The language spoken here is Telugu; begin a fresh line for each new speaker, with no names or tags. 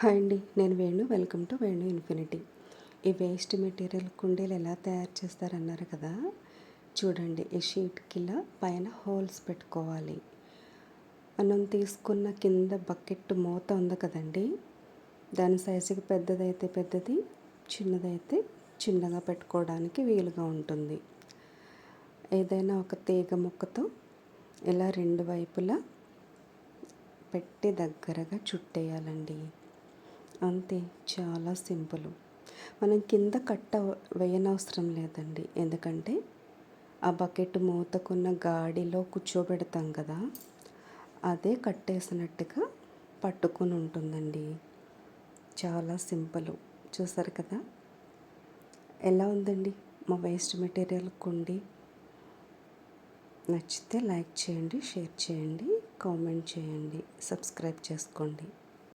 హాయ్ అండి, నేను Venu. Welcome to Venu infinity. ఈ వేస్ట్ మెటీరియల్ కుండీలు ఎలా తయారు చేస్తారన్నారు కదా. చూడండి, ఈ షీట్కి ఇలా పైన హోల్స్ పెట్టుకోవాలి. మనం తీసుకున్న కింద బకెట్ మూత ఉంది కదండి, దాని సైజుకి పెద్దదైతే పెద్దది, చిన్నదైతే చిన్నగా పెట్టుకోవడానికి వీలుగా ఉంటుంది. ఏదైనా ఒక తీగ ముక్కతో ఇలా రెండు వైపులా పెట్టి దగ్గరగా చుట్టేయాలండి. అంతే, చాలా సింపుల్. మనం కింద కట్ట వేయనవసరం లేదండి, ఎందుకంటే ఆ బకెట్ మూతకున్న గాడిలో కూర్చోబెడతాం కదా, అదే కట్టేసినట్టుగా పట్టుకొని ఉంటుందండి. చాలా సింపుల్. చూసారు కదా ఎలా ఉందండి మా వేస్ట్ మెటీరియల్ కుండీ. నచ్చితే లైక్ చేయండి, షేర్ చేయండి, కామెంట్ చేయండి, సబ్స్క్రైబ్ చేసుకోండి.